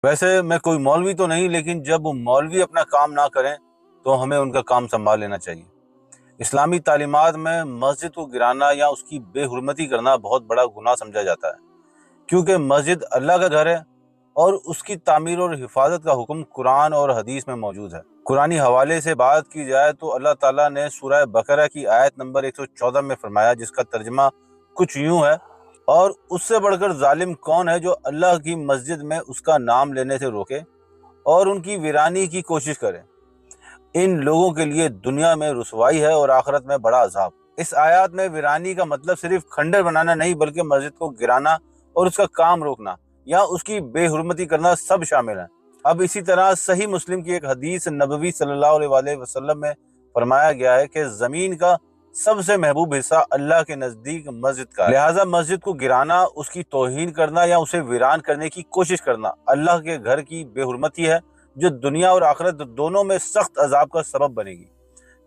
ویسے میں کوئی مولوی تو نہیں، لیکن جب مولوی اپنا کام نہ کریں تو ہمیں ان کا کام سنبھال لینا چاہیے۔ اسلامی تعلیمات میں مسجد کو گرانا یا اس کی بے حرمتی کرنا بہت بڑا گناہ سمجھا جاتا ہے، کیونکہ مسجد اللہ کا گھر ہے اور اس کی تعمیر اور حفاظت کا حکم قرآن اور حدیث میں موجود ہے۔ قرآنی حوالے سے بات کی جائے تو اللہ تعالیٰ نے سورہ بقرہ کی آیت نمبر 114 میں فرمایا، جس کا ترجمہ کچھ یوں ہے: اور اس سے بڑھ کر ظالم کون ہے جو اللہ کی مسجد میں اس کا نام لینے سے روکے اور ان کی ویرانی کی کوشش کرے؟ ان لوگوں کے لیے دنیا میں رسوائی ہے اور آخرت میں بڑا عذاب۔ اس آیات میں ویرانی کا مطلب صرف کھنڈر بنانا نہیں، بلکہ مسجد کو گرانا اور اس کا کام روکنا یا اس کی بے حرمتی کرنا سب شامل ہیں۔ اب اسی طرح صحیح مسلم کی ایک حدیث نبوی صلی اللہ علیہ وسلم میں فرمایا گیا ہے کہ زمین کا سب سے محبوب حصہ اللہ کے نزدیک مسجد کا ہے، لہٰذا مسجد کو گرانا، اس کی توہین کرنا یا اسے ویران کرنے کی کوشش کرنا اللہ کے گھر کی بے حرمتی ہے، جو دنیا اور آخرت دونوں میں سخت عذاب کا سبب بنے گی۔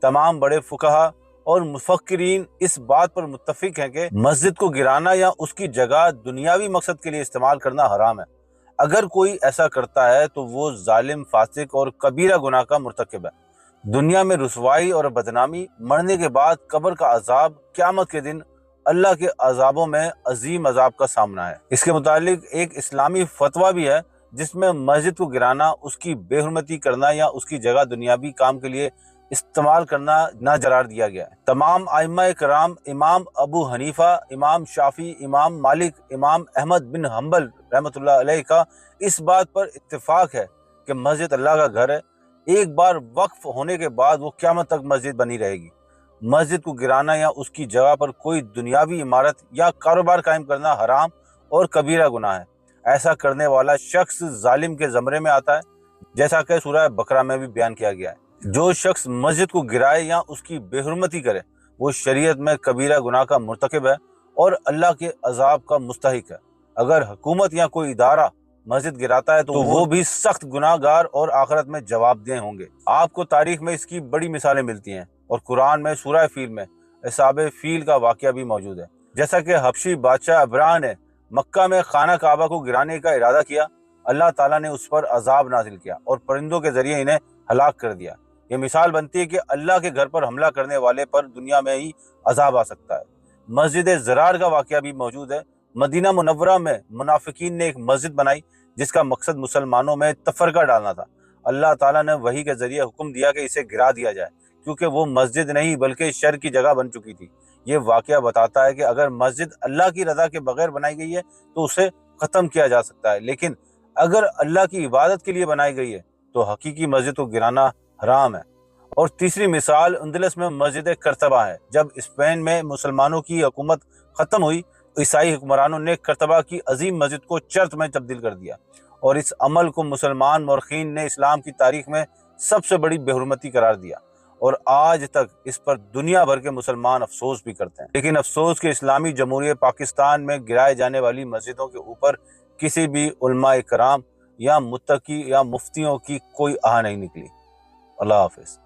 تمام بڑے فقہا اور مفکرین اس بات پر متفق ہیں کہ مسجد کو گرانا یا اس کی جگہ دنیاوی مقصد کے لیے استعمال کرنا حرام ہے۔ اگر کوئی ایسا کرتا ہے تو وہ ظالم، فاسق اور کبیرہ گناہ کا مرتکب ہے۔ دنیا میں رسوائی اور بدنامی، مرنے کے بعد قبر کا عذاب، قیامت کے دن اللہ کے عذابوں میں عظیم عذاب کا سامنا ہے۔ اس کے متعلق ایک اسلامی فتویٰ بھی ہے جس میں مسجد کو گرانا، اس کی بے حرمتی کرنا یا اس کی جگہ دنیاوی کام کے لیے استعمال کرنا ناجرار دیا گیا ہے۔ تمام ائمہ کرام، امام ابو حنیفہ، امام شافعی، امام مالک، امام احمد بن حنبل رحمۃ اللہ علیہ کا اس بات پر اتفاق ہے کہ مسجد اللہ کا گھر ہے۔ ایک بار وقف ہونے کے بعد وہ قیامت تک مسجد بنی رہے گی۔ مسجد کو گرانا یا اس کی جگہ پر کوئی دنیاوی عمارت یا کاروبار قائم کرنا حرام اور کبیرہ گناہ ہے۔ ایسا کرنے والا شخص ظالم کے زمرے میں آتا ہے، جیسا کہ سورہ بقرہ میں بھی بیان کیا گیا ہے۔ جو شخص مسجد کو گرائے یا اس کی بے حرمتی کرے، وہ شریعت میں کبیرہ گناہ کا مرتکب ہے اور اللہ کے عذاب کا مستحق ہے۔ اگر حکومت یا کوئی ادارہ مسجد گراتا ہے تو وہ بھی سخت گناہ گار اور آخرت میں جواب دہ ہوں گے۔ آپ کو تاریخ میں اس کی بڑی مثالیں ملتی ہیں، اور قرآن میں سورہ فیل میں اصحاب فیل کا واقعہ بھی موجود ہے۔ جیسا کہ حبشی بادشاہ ابراہ نے مکہ میں خانہ کعبہ کو گرانے کا ارادہ کیا، اللہ تعالیٰ نے اس پر عذاب نازل کیا اور پرندوں کے ذریعے انہیں ہلاک کر دیا۔ یہ مثال بنتی ہے کہ اللہ کے گھر پر حملہ کرنے والے پر دنیا میں ہی عذاب آ سکتا ہے۔ مسجد زرار کا واقعہ بھی موجود ہے۔ مدینہ منورہ میں منافقین نے ایک مسجد بنائی جس کا مقصد مسلمانوں میں تفرقہ ڈالنا تھا۔ اللہ تعالیٰ نے وحی کے ذریعے حکم دیا کہ اسے گرا دیا جائے، کیونکہ وہ مسجد نہیں بلکہ شر کی جگہ بن چکی تھی۔ یہ واقعہ بتاتا ہے کہ اگر مسجد اللہ کی رضا کے بغیر بنائی گئی ہے تو اسے ختم کیا جا سکتا ہے، لیکن اگر اللہ کی عبادت کے لیے بنائی گئی ہے تو حقیقی مسجد کو گرانا حرام ہے۔ اور تیسری مثال اندلس میں مسجد کرتبہ ہے۔ جب اسپین میں مسلمانوں کی حکومت ختم ہوئی، عیسائی حکمرانوں نے کرتبہ کی عظیم مسجد کو چرچ میں تبدیل کر دیا، اور اس عمل کو مسلمان مورخین نے اسلام کی تاریخ میں سب سے بڑی بے حرمتی قرار دیا، اور آج تک اس پر دنیا بھر کے مسلمان افسوس بھی کرتے ہیں۔ لیکن افسوس کہ اسلامی جمہوریہ پاکستان میں گرائے جانے والی مسجدوں کے اوپر کسی بھی علماء کرام یا متقی یا مفتیوں کی کوئی آہ نہیں نکلی۔ اللہ حافظ۔